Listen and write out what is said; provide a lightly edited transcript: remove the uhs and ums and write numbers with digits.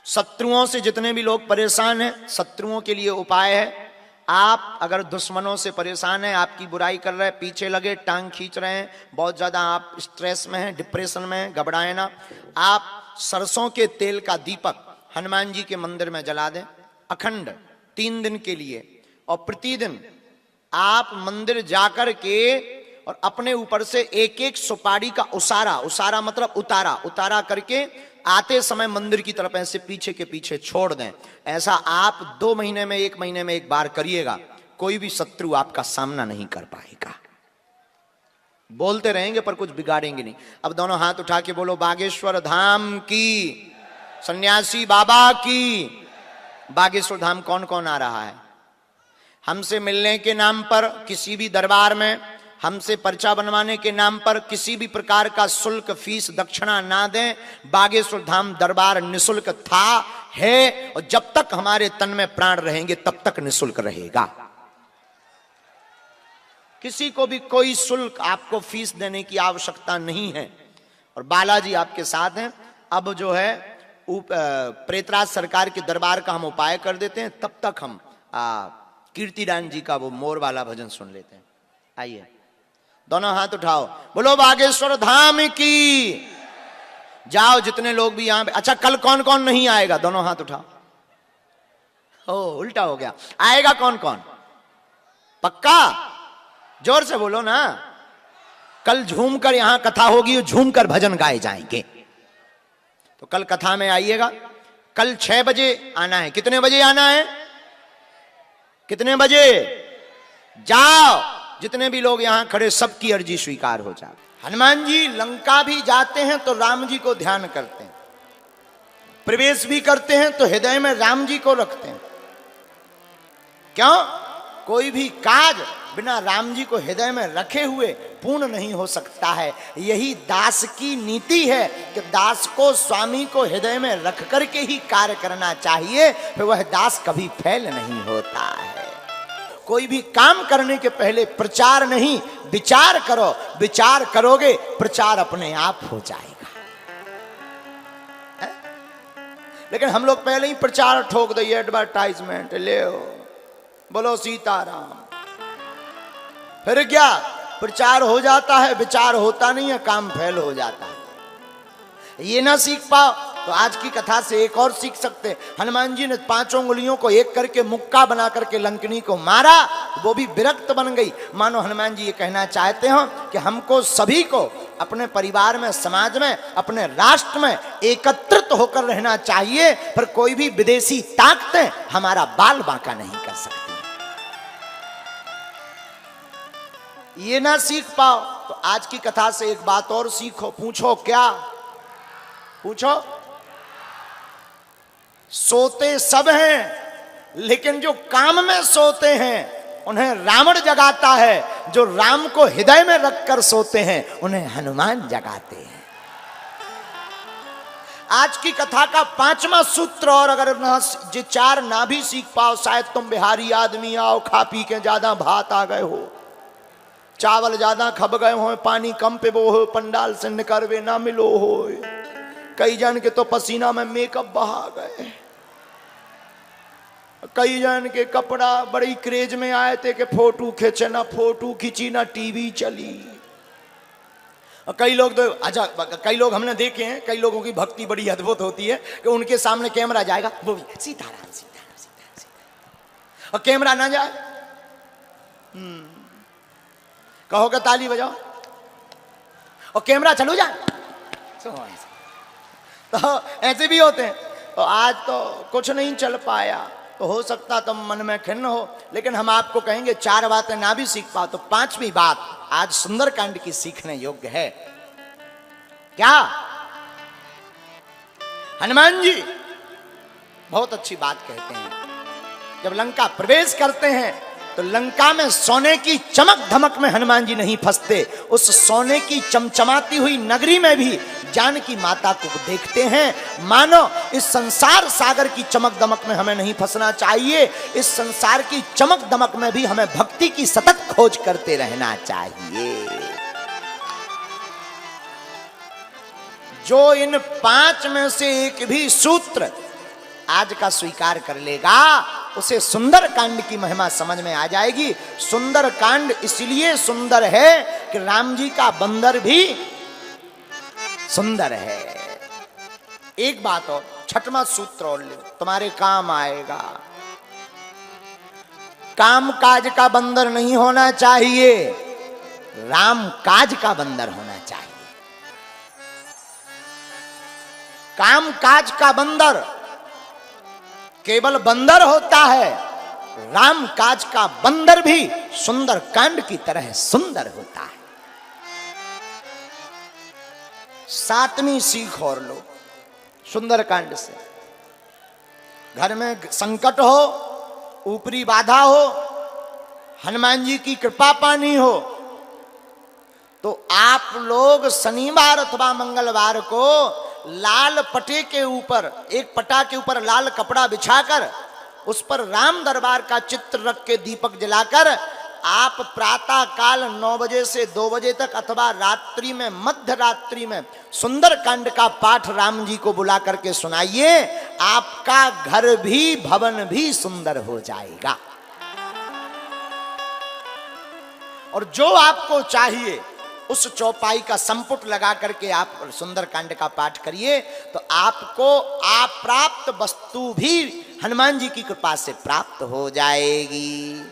शत्रुओं से जितने भी लोग परेशान हैं, शत्रुओं के लिए उपाय है। आप अगर दुश्मनों से परेशान हैं, आपकी बुराई कर रहे हैं, पीछे लगे, टांग खींच रहे हैं, बहुत ज्यादा आप स्ट्रेस में हैं, डिप्रेशन में हैं, घबराए ना। आप सरसों के तेल का दीपक हनुमान जी के मंदिर में जला दें अखंड 3 दिन के लिए, और प्रतिदिन आप मंदिर जाकर के और अपने ऊपर से एक एक सुपारी का उसारा मतलब उतारा करके आते समय मंदिर की तरफ ऐसे पीछे के पीछे छोड़ दें। ऐसा आप 2 महीने में 1 महीने में एक बार करिएगा, कोई भी शत्रु आपका सामना नहीं कर पाएगा। बोलते रहेंगे पर कुछ बिगाड़ेंगे नहीं। अब दोनों हाथ उठा के बोलो बागेश्वर धाम की, सन्यासी बाबा की। बागेश्वर धाम कौन कौन आ रहा है? हमसे मिलने के नाम पर किसी भी दरबार में, हमसे पर्चा बनवाने के नाम पर किसी भी प्रकार का शुल्क, फीस, दक्षिणा ना दें। बागेश्वर धाम दरबार निशुल्क था, है, और जब तक हमारे तन में प्राण रहेंगे तब तक निशुल्क रहेगा। किसी को भी कोई शुल्क, आपको फीस देने की आवश्यकता नहीं है। और बालाजी आपके साथ हैं। अब जो है प्रेतराज सरकार के दरबार का हम उपाय कर देते हैं, तब तक हम कीर्तिदान जी का वो मोर वाला भजन सुन लेते हैं। आइए दोनों हाथ उठाओ, बोलो बागेश्वर धाम की। जाओ जितने लोग भी यहां। अच्छा कल कौन कौन नहीं आएगा? दोनों हाथ उठाओ। ओ उल्टा हो गया। आएगा कौन कौन? पक्का? जोर से बोलो ना। कल झूमकर यहां कथा होगी और झूमकर भजन गाए जाएंगे। तो कल कथा में आइएगा। कल 6 बजे आना है। कितने बजे आना है? कितने बजे? जाओ जितने भी लोग यहां खड़े, सबकी अर्जी स्वीकार हो जाए। हनुमान जी लंका भी जाते हैं तो राम जी को ध्यान करते हैं, प्रवेश भी करते हैं तो हृदय में राम जी को रखते हैं। क्यों? कोई भी काज बिना राम जी को हृदय में रखे हुए पूर्ण नहीं हो सकता है। यही दास की नीति है कि दास को स्वामी को हृदय में रख करके ही कार्य करना चाहिए, फिर वह दास कभी फेल नहीं होता है। कोई भी काम करने के पहले प्रचार नहीं, विचार करो। विचार करोगे प्रचार अपने आप हो जाएगा। लेकिन हम लोग पहले ही प्रचार ठोक दिए, एडवर्टाइजमेंट ले बोलो सीताराम। फिर क्या प्रचार हो जाता है, विचार होता नहीं है, काम फेल हो जाता है। ये ना सीख पाओ तो आज की कथा से एक और सीख सकते। हनुमान जी ने 5 उंगलियों को एक करके मुक्का बना करके लंकनी को मारा, वो भी विरक्त बन गई। मानो हनुमान जी ये कहना चाहते हो कि हमको सभी को अपने परिवार में, समाज में, अपने राष्ट्र में एकत्रित होकर रहना चाहिए, पर कोई भी विदेशी ताकतें हमारा बाल बांका नहीं कर सकती। ये ना सीख पाओ तो आज की कथा से एक बात और सीखो। पूछो क्या? पूछो। सोते सब हैं, लेकिन जो काम में सोते हैं उन्हें रावण जगाता है। जो राम को हृदय में रखकर सोते हैं उन्हें हनुमान जगाते हैं। आज की कथा का 5वां सूत्र, और अगर ये 4 ना भी सीख पाओ, शायद तुम बिहारी आदमी आओ, खा पी के ज्यादा भात आ गए हो, चावल ज्यादा खब गए हो, पानी कम पे वो हो, पंडाल से निकलवे ना मिलो हो। कई जन के तो पसीना में मेकअप बहा गए, कई जन के कपड़ा बड़ी क्रेज में आए थे कि फोटो खींचे, ना फोटो खींची ना टीवी चली। कई लोग तो अच्छा, कई लोग हमने देखे हैं, कई लोगों की भक्ति बड़ी अद्भुत होती है कि उनके सामने कैमरा जाएगा, वो भी सीताराम सीताराम सीताराम सीताराम, और कैमरा ना जाए कहोगे ताली बजाओ, और कैमरा चलो जाए। तो ऐसे भी होते हैं। तो आज तो कुछ नहीं चल पाया, तो हो सकता तुम मन में खिन्न हो, लेकिन हम आपको कहेंगे 4 बातें ना भी सीख पाओ तो 5वीं बात आज सुंदरकांड की सीखने योग्य है। क्या? हनुमान जी बहुत अच्छी बात कहते हैं। जब लंका प्रवेश करते हैं तो लंका में सोने की चमक धमक में हनुमान जी नहीं फंसते। उस सोने की चमचमाती हुई नगरी में भी जानकी माता को देखते हैं। मानो इस संसार सागर की चमक दमक में हमें नहीं फंसना चाहिए, इस संसार की चमक दमक में भी हमें भक्ति की सतत खोज करते रहना चाहिए। जो इन 5 में से एक भी सूत्र आज का स्वीकार कर लेगा उसे सुंदर कांड की महिमा समझ में आ जाएगी। सुंदर कांड इसलिए सुंदर है कि राम जी का बंदर भी सुंदर है। एक बात और, छठवां सूत्र और ले, तुम्हारे काम आएगा। काम काज का बंदर नहीं होना चाहिए, राम काज का बंदर होना चाहिए। काम काज का बंदर केवल बंदर होता है, राम काज का बंदर भी सुंदर कांड की तरह सुंदर होता है। सातवीं सीख और लो सुंदर कांड से। घर में संकट हो, ऊपरी बाधा हो, हनुमान जी की कृपा पानी हो, तो आप लोग शनिवार अथवा मंगलवार को लाल पटे के ऊपर, एक पटा के ऊपर लाल कपड़ा बिछाकर उस पर राम दरबार का चित्र रख के दीपक जलाकर आप प्रातः काल 9 बजे से 2 बजे तक अथवा रात्रि में, मध्य रात्रि में सुंदर कांड का पाठ राम जी को बुला करके सुनाइए। आपका घर भी भवन भी सुंदर हो जाएगा। और जो आपको चाहिए उस चौपाई का संपुट लगा करके आप सुंदर कांड का पाठ करिए, तो आपको अप्राप्त वस्तु भी हनुमान जी की कृपा से प्राप्त हो जाएगी।